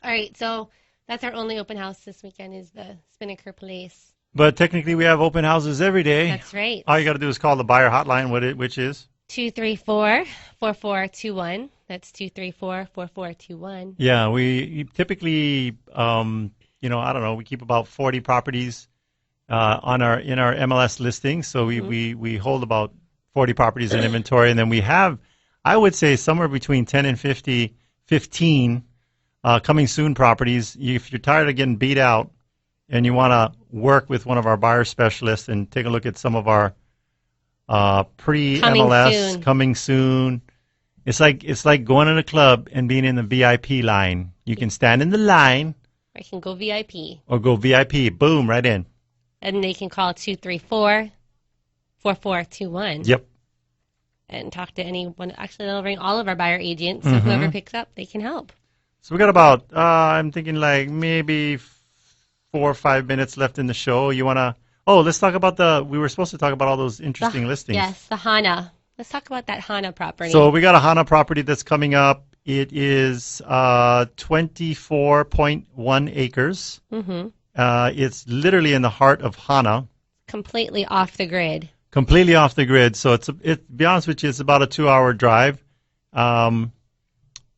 All right, so that's our only open house this weekend is the Spinnaker Place. But technically we have open houses every day. That's right. All you got to do is call the buyer hotline, which is? 234-4421. That's 234-4421. Yeah, we typically, I don't know, we keep about 40 properties in our MLS listing. So we hold about 40 properties in inventory, and then we have, I would say, somewhere between 10 and 15 coming soon properties. If you're tired of getting beat out and you want to work with one of our buyer specialists and take a look at some of our pre-MLS coming soon. It's like going to the club and being in the VIP line. You can stand in the line. Or you can go VIP. Or go VIP. Boom, right in. And they can call 234-4421. Yep. And talk to anyone. Actually, they'll ring all of our buyer agents. So whoever picks up, they can help. So we got about, I'm thinking like maybe 4 or 5 minutes left in the show. You want to, let's talk about we were supposed to talk about all those interesting listings. Yes, the Hana. Let's talk about that Hana property. So we got a Hana property that's coming up. It is 24.1 acres. It's literally in the heart of Hana. Completely off the grid. Completely off the grid. So to be honest with you, it's about a 2-hour drive. From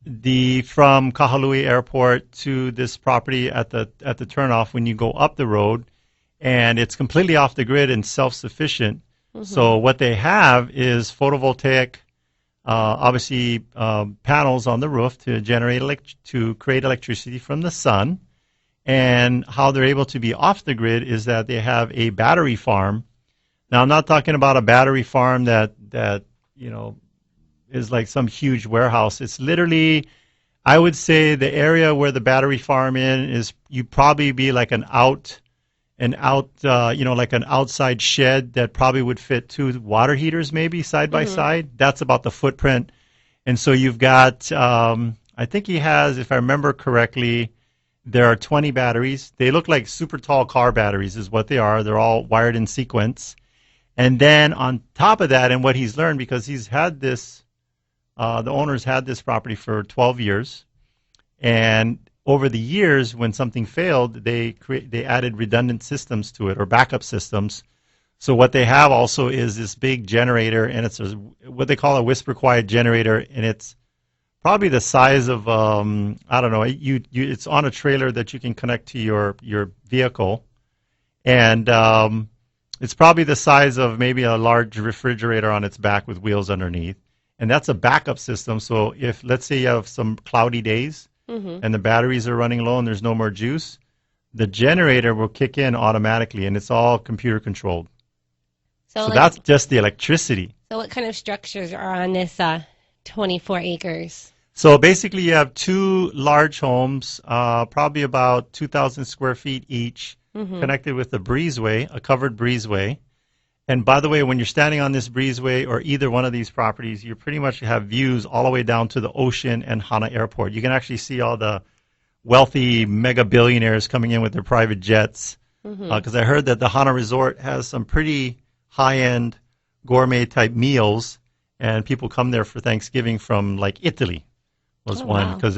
Kahului Airport to this property at the turnoff when you go up the road, and it's completely off the grid and self-sufficient. So what they have is photovoltaic, obviously panels on the roof to create electricity from the sun. And how they're able to be off the grid is that they have a battery farm. Now, I'm not talking about a battery farm that is like some huge warehouse. It's literally, I would say, the area where the battery farm is, you'd probably be like an outside shed that probably would fit 2 water heaters maybe side by side. That's about the footprint. And so you've got, I think he has, if I remember correctly, there are 20 batteries. They look like super tall car batteries is what they are. They're all wired in sequence. And then on top of that, and what he's learned, because he's had this, the owners had this property for 12 years. And over the years, when something failed, they added redundant systems to it, or backup systems. So what they have also is this big generator, and it's what they call a whisper quiet generator, and it's probably the size of I don't know. It's on a trailer that you can connect to your vehicle, and it's probably the size of maybe a large refrigerator on its back with wheels underneath, and that's a backup system. So if, let's say, you have some cloudy days. And the batteries are running low and there's no more juice, the generator will kick in automatically, and it's all computer controlled. So that's just the electricity. So what kind of structures are on this 24 acres? So basically you have 2 large homes, probably about 2,000 square feet each, connected with a breezeway, a covered breezeway. And by the way, when you're standing on this breezeway or either one of these properties, you pretty much have views all the way down to the ocean and Hana Airport. You can actually see all the wealthy mega billionaires coming in with their private jets. Because I heard that the Hana Resort has some pretty high-end gourmet type meals, and people come there for Thanksgiving from like Italy was one, because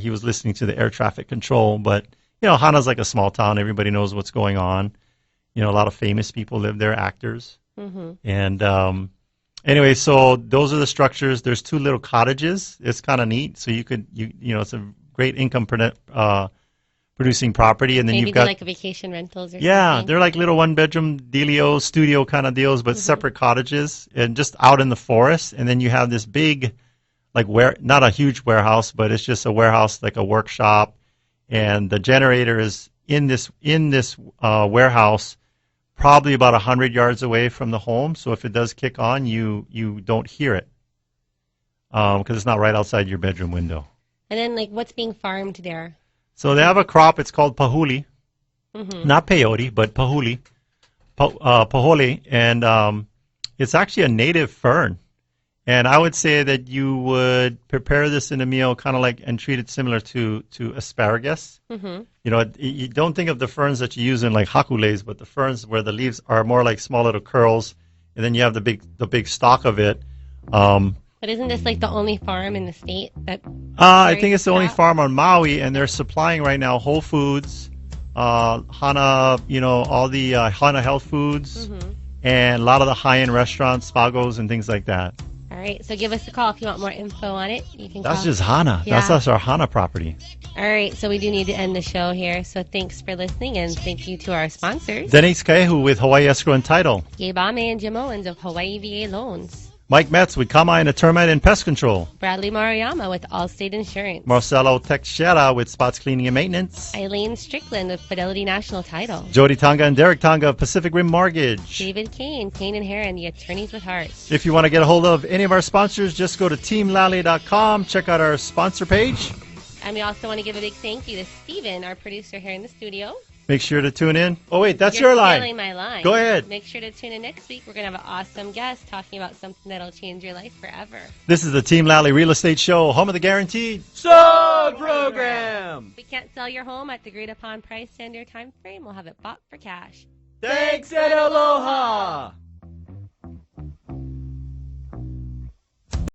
he was listening to the air traffic control. But Hana's like a small town. Everybody knows what's going on. A lot of famous people live there, actors. And anyway, so those are the structures. There's 2 little cottages. It's kind of neat. So it's a great income producing property. And then you've got like vacation rentals or something. They're like little 1-bedroom dealio, studio kind of deals, but separate cottages and just out in the forest. And then you have this big, not a huge warehouse, but it's just a warehouse, like a workshop. And the generator is in this warehouse, probably about 100 yards away from the home. So if it does kick on, you don't hear it because it's not right outside your bedroom window. And then, what's being farmed there? So they have a crop. It's called pahuli, not peyote, but pahuli, paholi, and it's actually a native fern. And I would say that you would prepare this in a meal kind of and treat it similar to asparagus. You don't think of the ferns that you use in like hakules, but the ferns where the leaves are more like small little curls, and then you have the big stalk of it. But isn't this the only farm in the state that? I think it's the only farm on Maui, and they're supplying right now Whole Foods, Hana, all the Hana Health Foods, and a lot of the high-end restaurants, Spagos, and things like that. All All right, so give us a call if you want more info on it. You can That's call. just Hana. Yeah. That's our Hana property. All right, so we do need to end the show here. So thanks for listening, and thank you to our sponsors. Denise Kaehu with Hawaii Escrow and Title. Gabe Ame and Jim Owens of Hawaii VA Loans. Mike Metz with Kamai and Termite and Pest Control. Bradley Maruyama with Allstate Insurance. Marcelo Teixeira with Spots Cleaning and Maintenance. Eileen Strickland of Fidelity National Title. Jody Tonga and Derek Tonga of Pacific Rim Mortgage. David Cain, Cain and Heron, the attorneys with hearts. If you want to get a hold of any of our sponsors, just go to teamlally.com. Check out our sponsor page. And we also want to give a big thank you to Steven, our producer here in the studio. Make sure to tune in. Oh, wait, that's You're your line. stealing my line. Go ahead. Make sure to tune in next week. We're going to have an awesome guest talking about something that'll change your life forever. This is the Team Lally Real Estate Show, home of the guaranteed sold program. If we can't sell your home at the agreed upon price and your time frame, we'll have it bought for cash. Thanks and aloha.